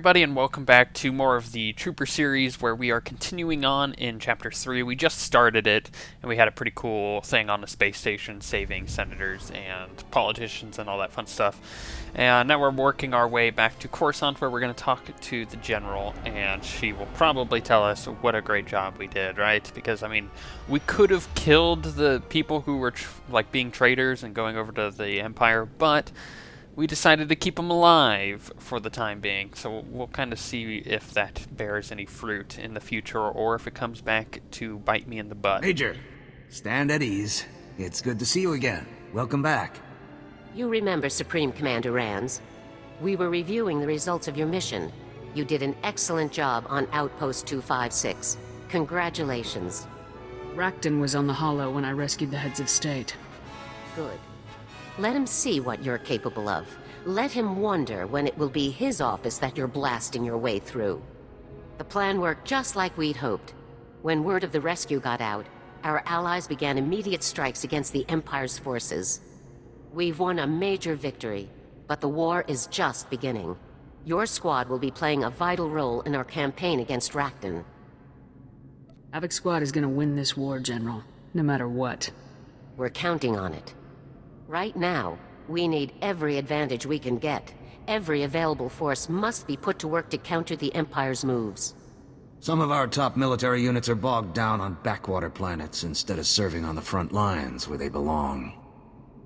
everybody, and welcome back to more of the Trooper series, where we are continuing on in Chapter 3. We just started it, and we had a pretty cool thing on the space station, saving senators and politicians and all that fun stuff. And now we're working our way back to Coruscant, where we're going to talk to the General, and she will probably tell us what a great job we did, right? Because, I mean, we could have killed the people who were, being traitors and going over to the Empire, but we decided to keep them alive for the time being, so we'll kind of see if that bears any fruit in the future, or if it comes back to bite me in the butt. Major, stand at ease. It's good to see you again. Welcome back. You remember Supreme Commander Rands? We were reviewing the results of your mission. You did an excellent job on Outpost 256. Congratulations. Rakton was on the Hollow when I rescued the heads of state. Good. Let him see what you're capable of. Let him wonder when it will be his office that you're blasting your way through. The plan worked just like we'd hoped. When word of the rescue got out, our allies began immediate strikes against the Empire's forces. We've won a major victory, but the war is just beginning. Your squad will be playing a vital role in our campaign against Rakton. Havoc Squad is gonna win this war, General. No matter what. We're counting on it. Right now, we need every advantage we can get. Every available force must be put to work to counter the Empire's moves. Some of our top military units are bogged down on backwater planets instead of serving on the front lines where they belong.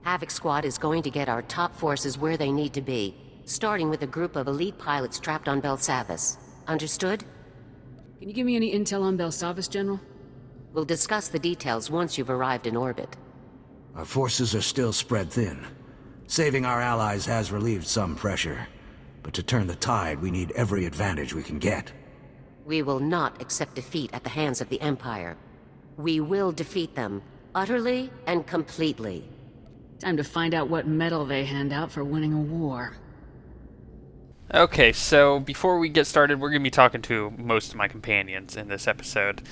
Havoc Squad is going to get our top forces where they need to be, starting with a group of elite pilots trapped on Belsavis. Understood? Can you give me any intel on Belsavis, General? We'll discuss the details once you've arrived in orbit. Our forces are still spread thin. Saving our allies has relieved some pressure, but to turn the tide, we need every advantage we can get. We will not accept defeat at the hands of the Empire. We will defeat them, utterly and completely. Time to find out what medal they hand out for winning a war. Okay, so before we get started, we're going to be talking to most of my companions in this episode,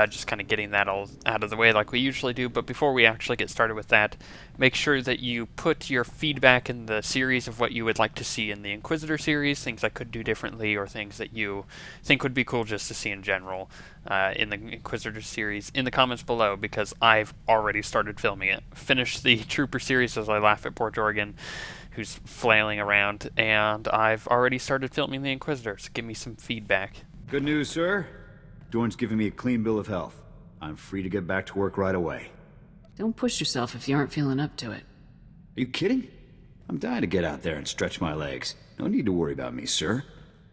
just kind of getting that all out of the way like we usually do. But before we actually get started with that, make sure that you put your feedback in the series of what you would like to see in the Inquisitor series, things I could do differently, or things that you think would be cool just to see in general in the Inquisitor series, in the comments below, because I've already started filming it. Finished the Trooper series as I laugh at poor Jorgen, who's flailing around, and I've already started filming the Inquisitor, so give me some feedback. Good news, sir. Dorn's giving me a clean bill of health. I'm free to get back to work right away. Don't push yourself if you aren't feeling up to it. Are you kidding? I'm dying to get out there and stretch my legs. No need to worry about me, sir.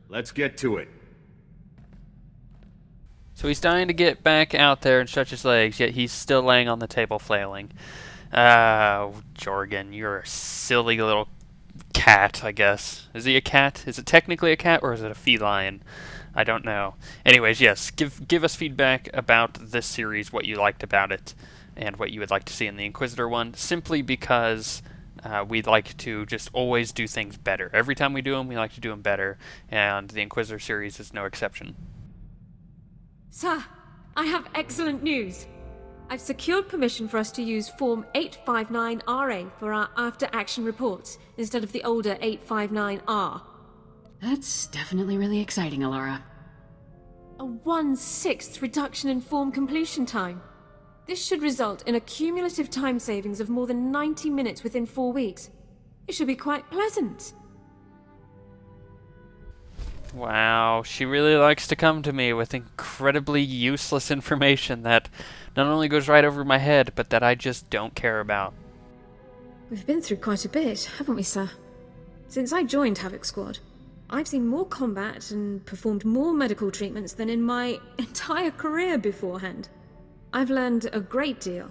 Let's get to it. So he's dying to get back out there and stretch his legs, yet he's still laying on the table flailing. Jorgen, you're a silly little cat, I guess. Is he a cat? Is it technically a cat, or is it a feline? I don't know. Anyways, yes, give us feedback about this series, what you liked about it, and what you would like to see in the Inquisitor one, simply because we'd like to just always do things better. Every time we do them, we like to do them better, and the Inquisitor series is no exception. Sir, I have excellent news. I've secured permission for us to use Form 859RA for our after-action reports, instead of the older 859R. That's definitely really exciting, Alara. A 1/6 reduction in form completion time. This should result in a cumulative time savings of more than 90 minutes within 4 weeks. It should be quite pleasant. Wow, she really likes to come to me with incredibly useless information that not only goes right over my head, but that I just don't care about. We've been through quite a bit, haven't we, sir? Since I joined Havoc Squad, I've seen more combat and performed more medical treatments than in my entire career beforehand. I've learned a great deal.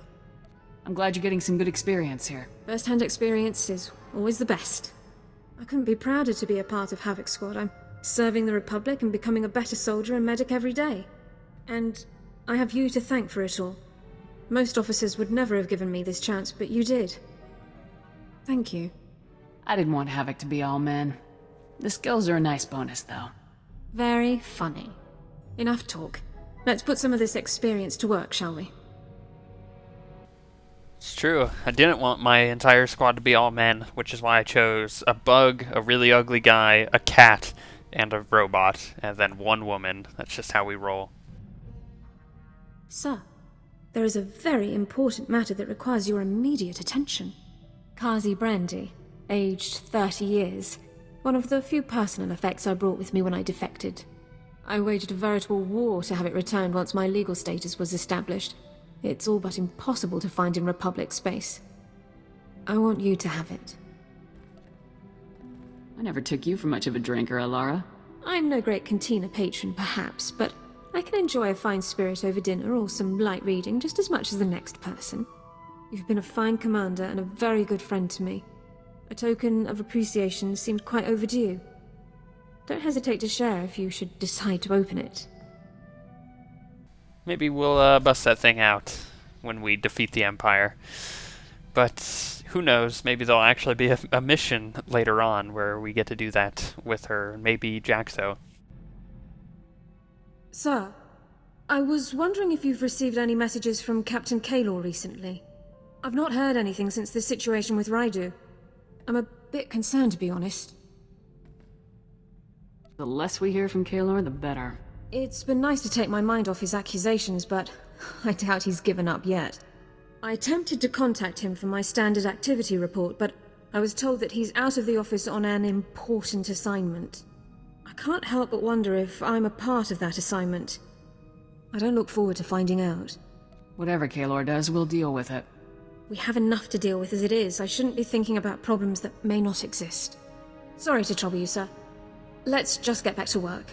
I'm glad you're getting some good experience here. First-hand experience is always the best. I couldn't be prouder to be a part of Havoc Squad. I'm serving the Republic and becoming a better soldier and medic every day. And I have you to thank for it all. Most officers would never have given me this chance, but you did. Thank you. I didn't want Havoc to be all men. The skills are a nice bonus, though. Very funny. Enough talk. Let's put some of this experience to work, shall we? It's true. I didn't want my entire squad to be all men, which is why I chose a bug, a really ugly guy, a cat, and a robot, and then one woman. That's just how we roll. Sir, there is a very important matter that requires your immediate attention. Kazi Brandy, aged 30 years. One of the few personal effects I brought with me when I defected. I waged a veritable war to have it returned once my legal status was established. It's all but impossible to find in Republic space. I want you to have it. I never took you for much of a drinker, Alara. I'm no great cantina patron, perhaps, but I can enjoy a fine spirit over dinner or some light reading just as much as the next person. You've been a fine commander and a very good friend to me. A token of appreciation seemed quite overdue. Don't hesitate to share if you should decide to open it. Maybe we'll bust that thing out when we defeat the Empire. But who knows, maybe there'll actually be a mission later on where we get to do that with her, maybe Jaxo. Sir, I was wondering if you've received any messages from Captain Kaylor recently. I've not heard anything since the situation with Raidu. I'm a bit concerned, to be honest. The less we hear from Kaylor, the better. It's been nice to take my mind off his accusations, but I doubt he's given up yet. I attempted to contact him for my standard activity report, but I was told that he's out of the office on an important assignment. I can't help but wonder if I'm a part of that assignment. I don't look forward to finding out. Whatever Kaylor does, we'll deal with it. We have enough to deal with as it is. I shouldn't be thinking about problems that may not exist. Sorry to trouble you, sir. Let's just get back to work.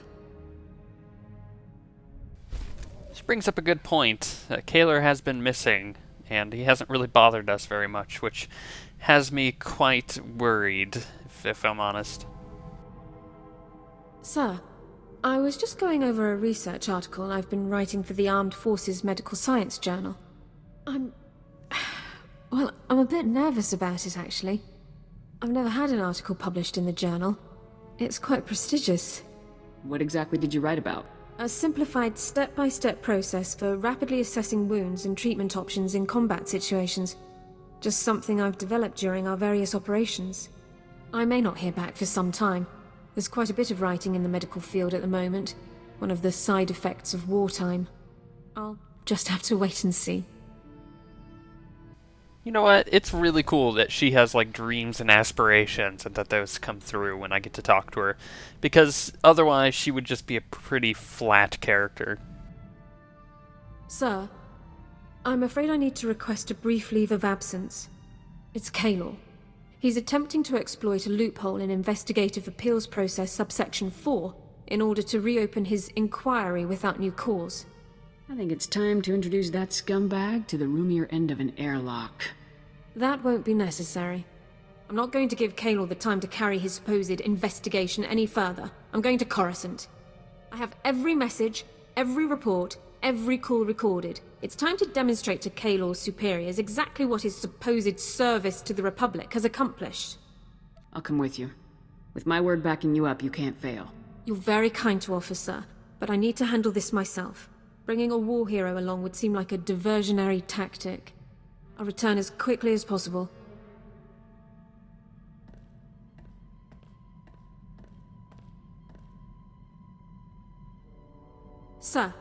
This brings up a good point. Kaylor has been missing, and he hasn't really bothered us very much, which has me quite worried, if I'm honest. Sir, I was just going over a research article I've been writing for the Armed Forces Medical Science Journal. I'm a bit nervous about it, actually. I've never had an article published in the journal. It's quite prestigious. What exactly did you write about? A simplified step-by-step process for rapidly assessing wounds and treatment options in combat situations. Just something I've developed during our various operations. I may not hear back for some time. There's quite a bit of writing in the medical field at the moment. One of the side effects of wartime. I'll just have to wait and see. You know what? It's really cool that she has, like, dreams and aspirations and that those come through when I get to talk to her. Because otherwise she would just be a pretty flat character. Sir, I'm afraid I need to request a brief leave of absence. It's Kaylor. He's attempting to exploit a loophole in Investigative Appeals Process subsection 4 in order to reopen his inquiry without new cause. I think it's time to introduce that scumbag to the roomier end of an airlock. That won't be necessary. I'm not going to give Kaylor the time to carry his supposed investigation any further. I'm going to Coruscant. I have every message, every report, every call recorded. It's time to demonstrate to Kaylor's superiors exactly what his supposed service to the Republic has accomplished. I'll come with you. With my word backing you up, you can't fail. You're very kind to offer, sir, but I need to handle this myself. Bringing a war hero along would seem like a diversionary tactic. I'll return as quickly as possible. Sir,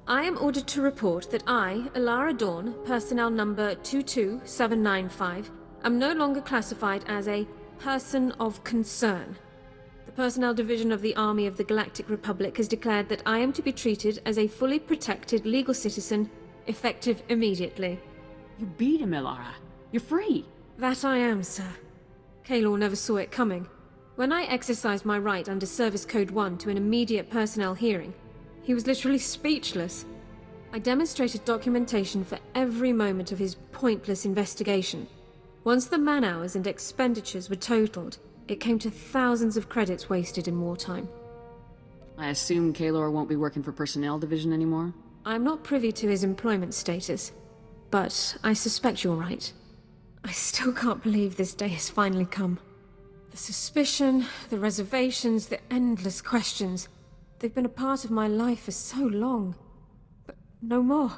I am ordered to report that I, Alara Dawn, personnel number 22795, am no longer classified as a person of concern. The Personnel Division of the Army of the Galactic Republic has declared that I am to be treated as a fully protected legal citizen, effective immediately. You beat him, Alara. You're free. That I am, sir. Kaylor never saw it coming. When I exercised my right under Service Code 1 to an immediate personnel hearing, he was literally speechless. I demonstrated documentation for every moment of his pointless investigation. Once the man-hours and expenditures were totaled, it came to thousands of credits wasted in wartime. I assume Kaylor won't be working for Personnel Division anymore? I'm not privy to his employment status, but I suspect you're right. I still can't believe this day has finally come. The suspicion, the reservations, the endless questions. They've been a part of my life for so long. But no more.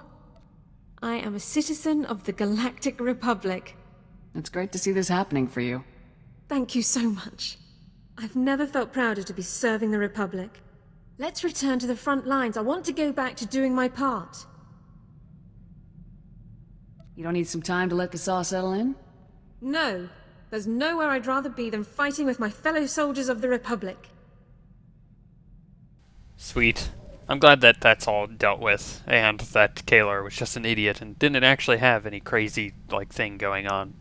I am a citizen of the Galactic Republic. It's great to see this happening for you. Thank you so much. I've never felt prouder to be serving the Republic. Let's return to the front lines. I want to go back to doing my part. You don't need some time to let this all settle in? No. There's nowhere I'd rather be than fighting with my fellow soldiers of the Republic. Sweet. I'm glad that that's all dealt with, and that Carterr was just an idiot and didn't actually have any crazy, thing going on.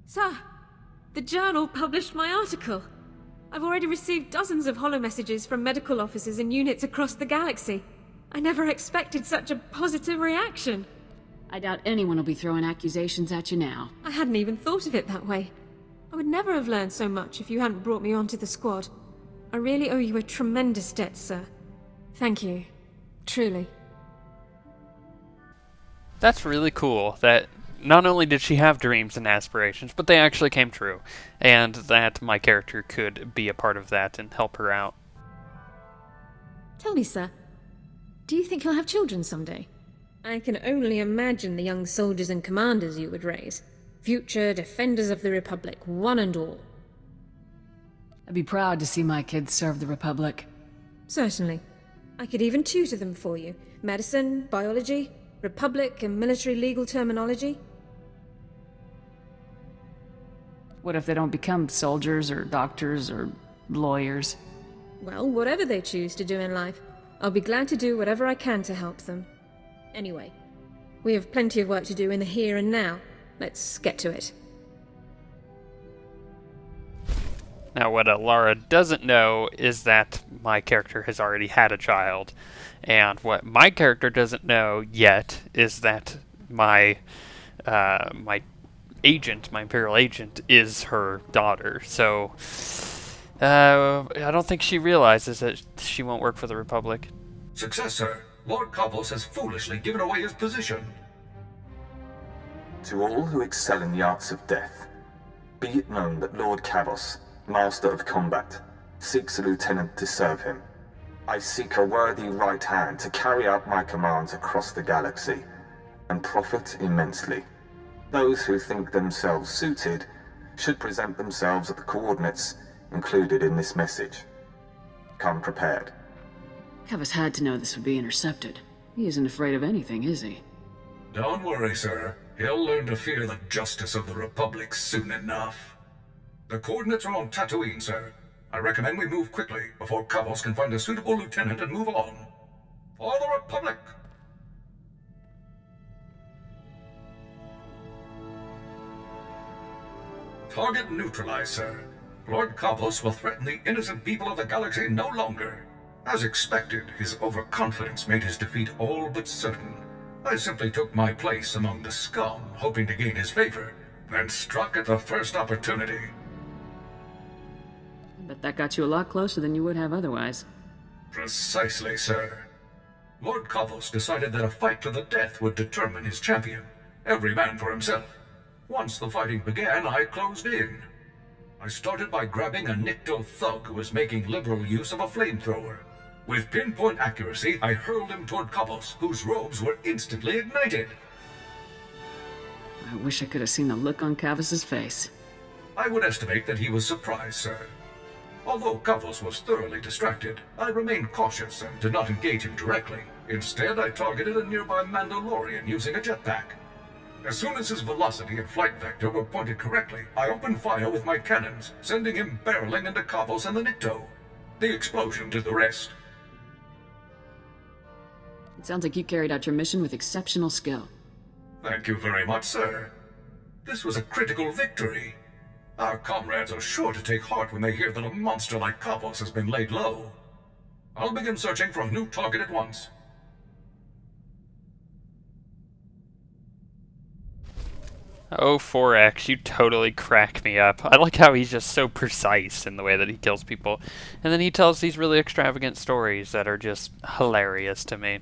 Sir, the Journal published my article. I've already received dozens of holo messages from medical officers and units across the galaxy. I never expected such a positive reaction. I doubt anyone will be throwing accusations at you now. I hadn't even thought of it that way. I would never have learned so much if you hadn't brought me onto the squad. I really owe you a tremendous debt, sir. Thank you. Truly. That's really cool that not only did she have dreams and aspirations, but they actually came true, and that my character could be a part of that and help her out. Tell me, sir, do you think you'll have children someday? I can only imagine the young soldiers and commanders you would raise. Future defenders of the Republic, one and all. I'd be proud to see my kids serve the Republic. Certainly. I could even tutor them for you. Medicine, biology, Republic and military legal terminology. What if they don't become soldiers or doctors or lawyers? Well, whatever they choose to do in life, I'll be glad to do whatever I can to help them. Anyway, we have plenty of work to do in the here and now. Let's get to it. Now, what Lara doesn't know is that my character has already had a child, and what my character doesn't know yet is that my Imperial agent, is her daughter. So, I don't think she realizes that she won't work for the Republic. Success, sir. Lord Kavos has foolishly given away his position. To all who excel in the arts of death, be it known that Lord Kavos, Master of Combat, seeks a lieutenant to serve him. I seek a worthy right hand to carry out my commands across the galaxy, and profit immensely. Those who think themselves suited should present themselves at the coordinates included in this message. Come prepared. Kavos had to know this would be intercepted. He isn't afraid of anything, is he? Don't worry, sir. He'll learn to fear the justice of the Republic soon enough. The coordinates are on Tatooine, sir. I recommend we move quickly before Kavos can find a suitable lieutenant and move on. For the Republic! Target neutralized, sir. Lord Kavos will threaten the innocent people of the galaxy no longer. As expected, his overconfidence made his defeat all but certain. I simply took my place among the scum, hoping to gain his favor, and struck at the first opportunity. But that got you a lot closer than you would have otherwise. Precisely, sir. Lord Kavos decided that a fight to the death would determine his champion. Every man for himself. Once the fighting began, I closed in. I started by grabbing a Nikto thug who was making liberal use of a flamethrower. With pinpoint accuracy, I hurled him toward Kavos, whose robes were instantly ignited. I wish I could have seen the look on Kavos' face. I would estimate that he was surprised, sir. Although Kavos was thoroughly distracted, I remained cautious and did not engage him directly. Instead, I targeted a nearby Mandalorian using a jetpack. As soon as his velocity and flight vector were pointed correctly, I opened fire with my cannons, sending him barreling into Kavos and the Nikto. The explosion did the rest. It sounds like you carried out your mission with exceptional skill. Thank you very much, sir. This was a critical victory. Our comrades are sure to take heart when they hear that a monster like Kavos has been laid low. I'll begin searching for a new target at once. Oh, 4X, you totally crack me up. I like how he's just so precise in the way that he kills people. And then he tells these really extravagant stories that are just hilarious to me.